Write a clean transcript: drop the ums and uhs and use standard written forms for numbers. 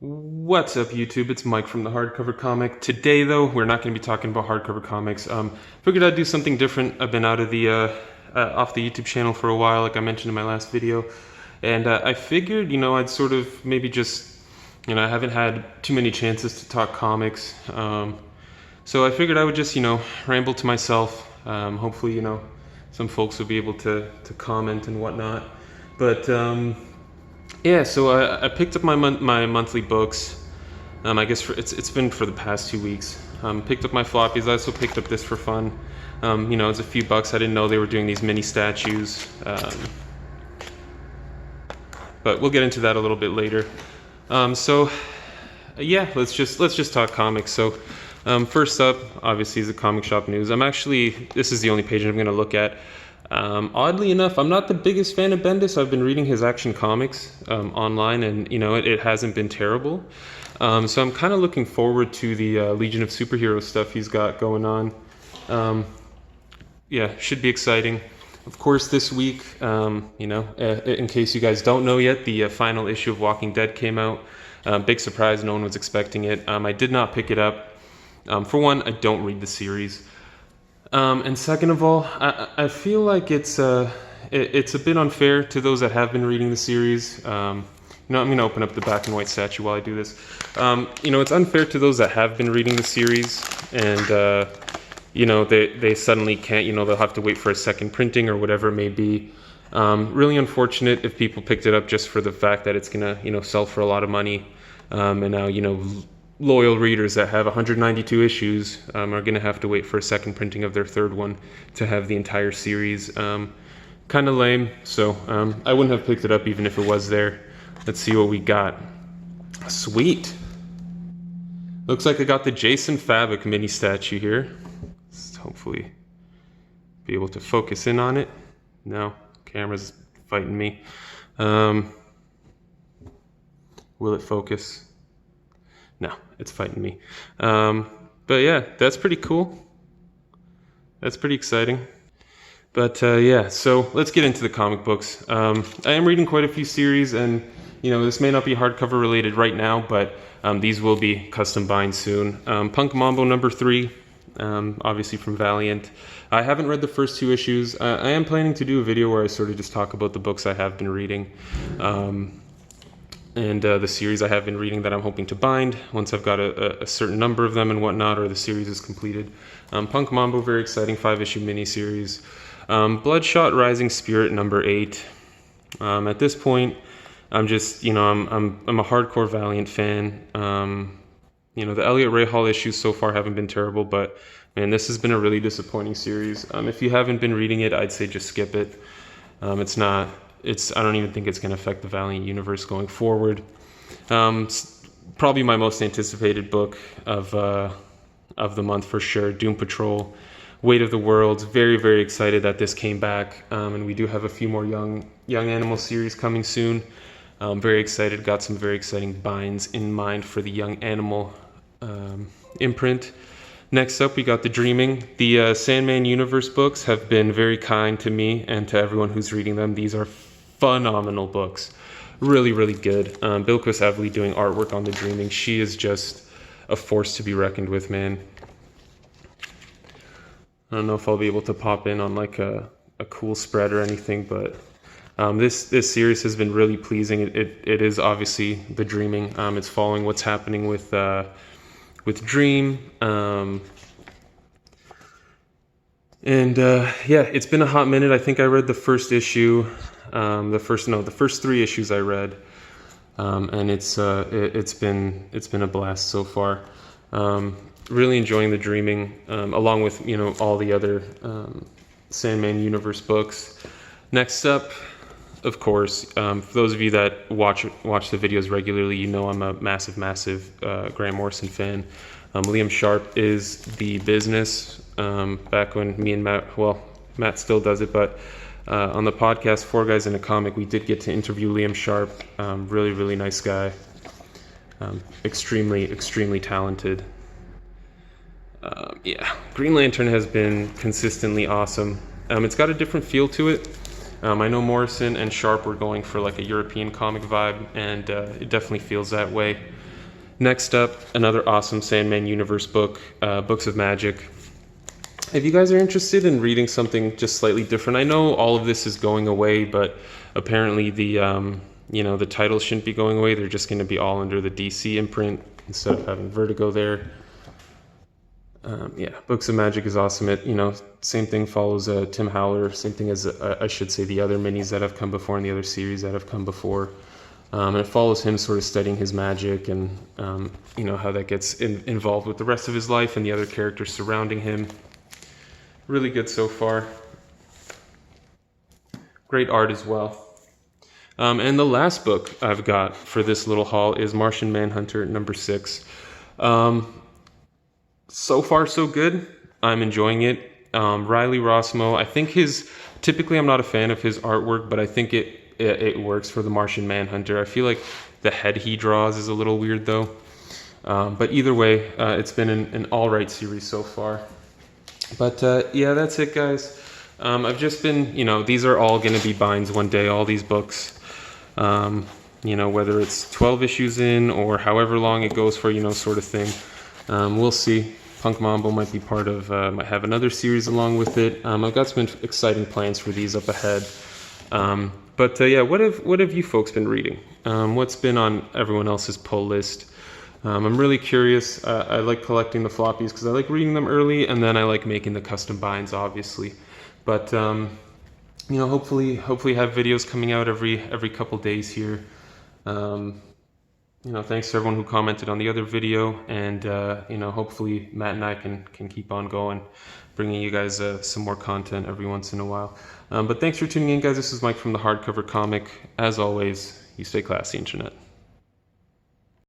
What's up, YouTube? It's Mike from the Hardcover Comic. Today, though, we're not going to be talking about hardcover comics. Figured I'd do something different. I've been out of the off the YouTube channel for a while, like I mentioned in my last video, and I figured, I'd sort of maybe just, I haven't had too many chances to talk comics, so I figured I would just, ramble to myself. Hopefully, some folks will be able to comment and whatnot, but. Yeah, so I picked up my monthly books. I guess it's been for the past 2 weeks. Picked up my floppies. I also picked up this for fun. It's a few bucks. I didn't know they were doing these mini statues. But we'll get into that a little bit later. Yeah, let's just talk comics. So first up, obviously, is the comic shop news. This is the only page I'm going to look at. Oddly enough, I'm not the biggest fan of Bendis. I've been reading his Action Comics online, and it hasn't been terrible. So I'm kind of looking forward to the Legion of Superheroes stuff he's got going on. Yeah, should be exciting. Of course, this week, in case you guys don't know yet, the final issue of Walking Dead came out. Big surprise, no one was expecting it. I did not pick it up. For one, I don't read the series. And second of all, I feel like it's a bit unfair to those that have been reading the series. I'm going to open up the black and white statue while I do this. It's unfair to those that have been reading the series, and they suddenly can't. They'll have to wait for a second printing or whatever it may be. Really unfortunate if people picked it up just for the fact that it's gonna sell for a lot of money, and now loyal readers that have 192 issues are going to have to wait for a second printing of their third one to have the entire series. Kind of lame, so I wouldn't have picked it up even if it was there. Let's see what we got. Sweet. Looks like I got the Jason Fabok mini statue here. Let's hopefully be able to focus in on it. No, camera's fighting me. Will it focus? No, it's fighting me. But yeah, that's pretty cool. That's pretty exciting. But yeah, so let's get into the comic books. I am reading quite a few series, and this may not be hardcover related right now, but these will be custom bind soon. Punk Mambo #3, obviously from Valiant. I haven't read the first 2 issues. I am planning to do a video where I sort of just talk about the books I have been reading. And the series I have been reading that I'm hoping to bind once I've got a certain number of them and whatnot, or the series is completed. Punk Mambo, very exciting 5-issue miniseries. Bloodshot Rising Spirit #8. At this point, I'm just, I'm a hardcore Valiant fan. The Elliot Ray Hall issues so far haven't been terrible, but man, this has been a really disappointing series. If you haven't been reading it, I'd say just skip it. I don't even think it's going to affect the Valiant universe going forward. Probably my most anticipated book of the month for sure, Doom Patrol, Weight of the World. Very, very excited that this came back, and we do have a few more young animal series coming soon. Very excited. Got some very exciting binds in mind for the young animal imprint. Next up, we got The Dreaming. The Sandman Universe books have been very kind to me and to everyone who's reading them. These are phenomenal books. Really, really good. Bilquis Evely doing artwork on The Dreaming. She is just a force to be reckoned with, man. I don't know if I'll be able to pop in on like a cool spread or anything, but this series has been really pleasing. It is obviously The Dreaming. It's following what's happening with Dream. Yeah, it's been a hot minute. I think I read the first issue, the first 3 issues I read, and it's been a blast so far. Really enjoying The Dreaming, along with all the other Sandman Universe books. Next up, of course, for those of you that watch the videos regularly, I'm a massive Grant Morrison fan. Liam Sharp is The Business. Back when me and Matt still does it, but on the podcast 4 Guys in a Comic, we did get to interview Liam Sharp. Really, really nice guy. Extremely talented. Yeah, Green Lantern has been consistently awesome. It's got a different feel to it. I know Morrison and Sharp were going for like a European comic vibe, and it definitely feels that way. Next up, another awesome Sandman Universe book, Books of Magic. If you guys are interested in reading something just slightly different, I know all of this is going away, but apparently the the titles shouldn't be going away. They're just going to be all under the DC imprint instead of having Vertigo there. Yeah, Books of Magic is awesome. It, same thing follows Tim Howler, same thing as I should say the other minis that have come before and the other series that have come before. And it follows him sort of studying his magic and how that gets involved with the rest of his life and the other characters surrounding him. Really good so far. Great art as well. And the last book I've got for this little haul is Martian Manhunter #6. So far, so good. I'm enjoying it. Riley Rossmo, I think typically I'm not a fan of his artwork, but I think it works for the Martian Manhunter. I feel like the head he draws is a little weird though. But either way, it's been an all right series so far. But yeah, that's it, guys. I've just been, these are all going to be binds one day, all these books. Whether it's 12 issues in or however long it goes for, sort of thing. We'll see. Punk Mambo might be might have another series along with it. I've got some exciting plans for these up ahead. But yeah, what have you folks been reading? What's been on everyone else's pull list? I'm really curious. I like collecting the floppies because I like reading them early, and then I like making the custom binds, obviously. But hopefully have videos coming out every couple days here. Thanks to everyone who commented on the other video, and hopefully Matt and I can keep on going, bringing you guys some more content every once in a while. But thanks for tuning in, guys. This is Mike from the Hardcover Comic. As always, you stay classy, internet.